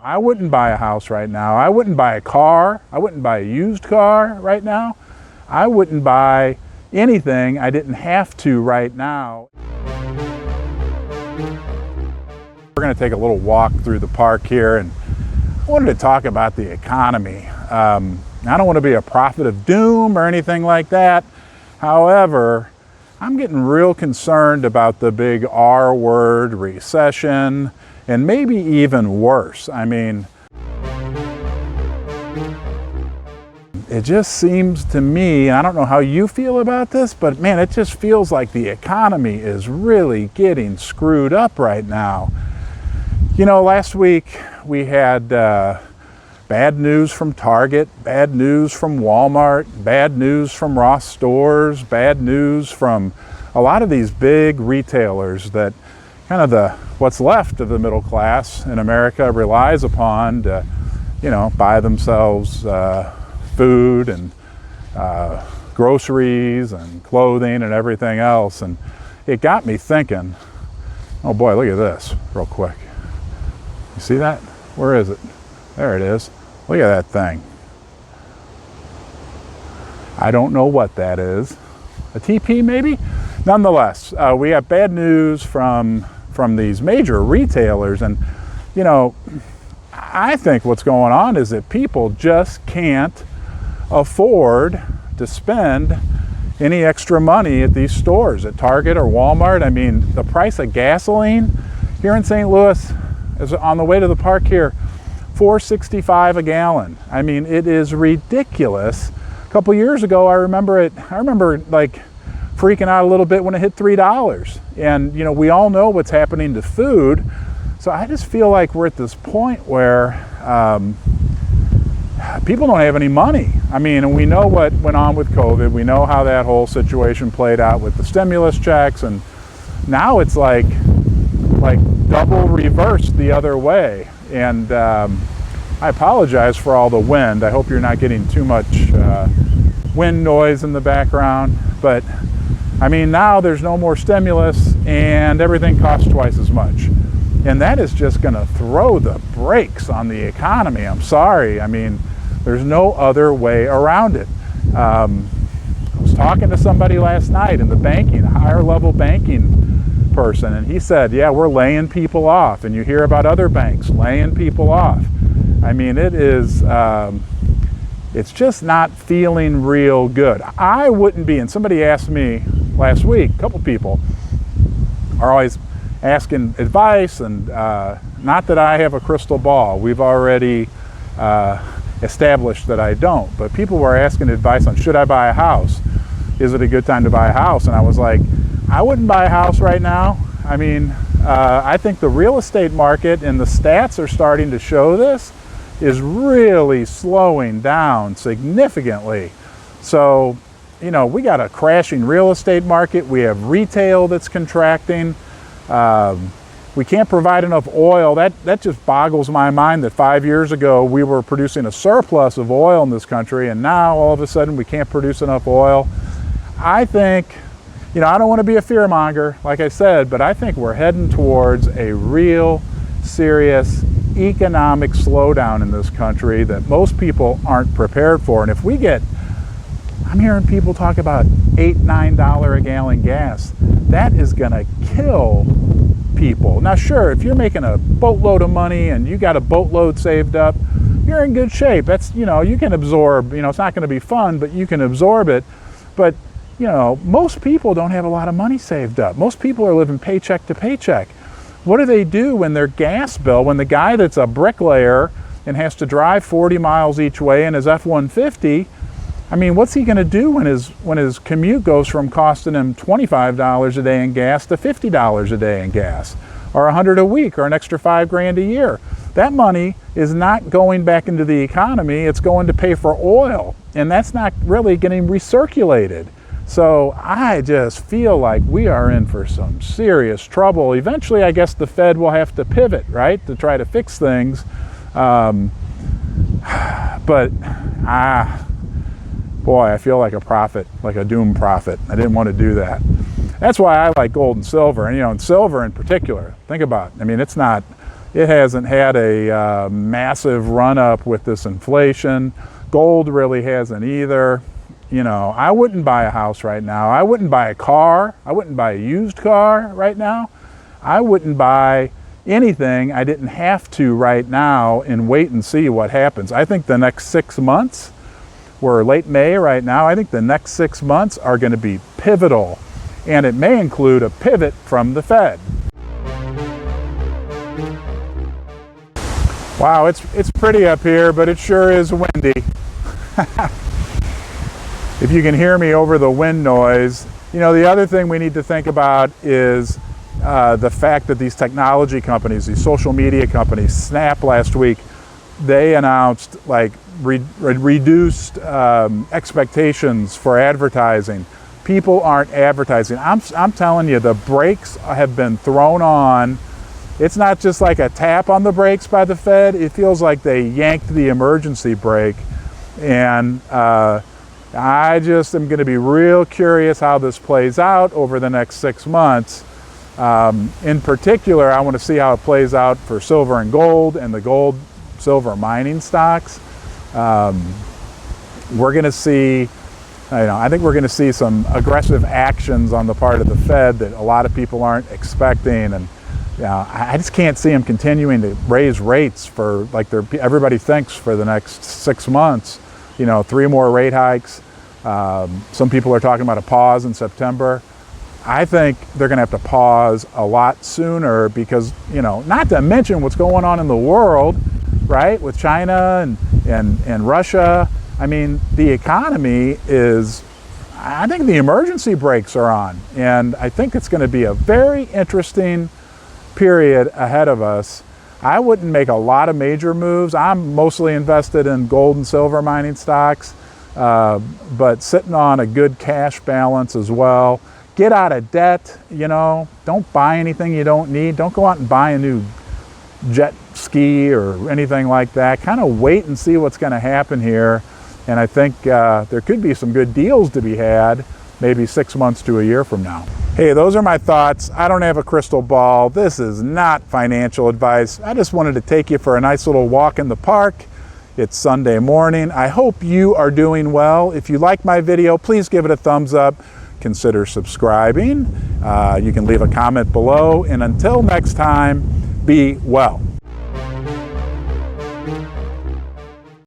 I wouldn't buy a house right now. I wouldn't buy a car. I wouldn't buy a used car right now. I wouldn't buy anything I didn't have to right now. We're going to take a little walk through the park here, and I wanted to talk about the economy. I don't want to be a prophet of doom or anything like that. However, I'm getting real concerned about the big R word, recession, and maybe even worse. I mean, it just seems to me, and I don't know how you feel about this, but man, it just feels like the economy is really getting screwed up right now. You know, last week we had bad news from Target, bad news from Walmart, bad news from Ross Stores, bad news from a lot of these big retailers that kind of what's left of the middle class in America relies upon to, you know, buy themselves food and groceries and clothing and everything else. And it got me thinking, oh boy, look at this real quick. You see that? Where is it? There it is. Look at that thing. I don't know what that is. A TP maybe? Nonetheless, we have bad news from these major retailers, and you know, I think what's going on is that people just can't afford to spend any extra money at these stores, at Target or Walmart. I mean, the price of gasoline here in St. Louis is on the way to the park here, $4.65 a gallon. I mean, it is ridiculous. A couple years ago, I remember like freaking out a little bit when it hit $3. And you know, we all know what's happening to food. So I just feel like we're at this point where people don't have any money. I mean, and we know what went on with COVID. We know how that whole situation played out with the stimulus checks, and now it's like double reversed the other way. And I apologize for all the wind. I hope you're not getting too much wind noise in the background. But I mean, now there's no more stimulus and everything costs twice as much. And that is just going to throw the brakes on the economy. I'm sorry. I mean, there's no other way around it. I was talking to somebody last night in the banking, a higher level banking person, and he said, yeah, we're laying people off. And you hear about other banks laying people off. I mean, it is, it's just not feeling real good. I wouldn't be, and somebody asked me last week, a couple people are always asking advice, and not that I have a crystal ball. We've already established that I don't, but people were asking advice on, should I buy a house? Is it a good time to buy a house? And I was like, I wouldn't buy a house right now. I mean, I think the real estate market, and the stats are starting to show this, is really slowing down significantly. So, you know, we got a crashing real estate market. We have retail that's contracting. We can't provide enough oil. That just boggles my mind that 5 years ago we were producing a surplus of oil in this country, and now all of a sudden we can't produce enough oil. I think, you know, I don't want to be a fearmonger, like I said, but I think we're heading towards a real serious economic slowdown in this country that most people aren't prepared for. And if we get, I'm hearing people talk about $8, $9 a gallon gas, that is going to kill people. Now, sure, if you're making a boatload of money and you got a boatload saved up, you're in good shape. That's, you know, you can absorb, you know, it's not going to be fun, but you can absorb it. But you know, most people don't have a lot of money saved up. Most people are living paycheck to paycheck. What do they do when their gas bill, when the guy that's a bricklayer and has to drive 40 miles each way in his F-150, I mean, what's he going to do when his commute goes from costing him $25 a day in gas to $50 a day in gas, or $100 a week, or an extra $5,000 a year? That money is not going back into the economy. It's going to pay for oil, and that's not really getting recirculated. So I just feel like we are in for some serious trouble. Eventually, I guess the Fed will have to pivot, right, to try to fix things. But boy, I feel like a prophet, like a doom prophet. I didn't want to do that. That's why I like gold and silver, and you know, and silver in particular. Think about it. I mean, it's not It hasn't had a massive run up with this inflation. Gold really hasn't either. You know, I wouldn't buy a house right now. I wouldn't buy a car. I wouldn't buy a used car right now. I wouldn't buy anything I didn't have to right now and wait and see what happens. I think the next 6 months, we're late May right now, I think the next 6 months are going to be pivotal, and it may include a pivot from the Fed. Wow, it's pretty up here, but it sure is windy. If you can hear me over the wind noise. You know, the other thing we need to think about is the fact that these technology companies, these social media companies, Snap last week, they announced like reduced expectations for advertising. People aren't advertising. I'm telling you, the brakes have been thrown on. It's not just like a tap on the brakes by the Fed. It feels like they yanked the emergency brake. And I just am going to be real curious how this plays out over the next 6 months. In particular, I want to see how it plays out for silver and gold and the gold silver mining stocks. We're going to see, I think we're going to see some aggressive actions on the part of the Fed that a lot of people aren't expecting. And I just can't see them continuing to raise rates for like everybody thinks for the next 6 months. 3 more rate hikes. Some people are talking about a pause in September. I think they're going to have to pause a lot sooner because, not to mention what's going on in the world, right, with China and Russia. I mean, the economy is, I think the emergency brakes are on. And I think it's going to be a very interesting period ahead of us. I wouldn't make a lot of major moves. I'm mostly invested in gold and silver mining stocks, but sitting on a good cash balance as well. Get out of debt, don't buy anything you don't need. Don't go out and buy a new jet ski or anything like that. Kind of wait and see what's going to happen here. And I think there could be some good deals to be had maybe 6 months to a year from now. Hey, those are my thoughts. I don't have a crystal ball. This is not financial advice. I just wanted to take you for a nice little walk in the park. It's Sunday morning. I hope you are doing well. If you like my video, please give it a thumbs up. Consider subscribing. You can leave a comment below. And until next time, be well.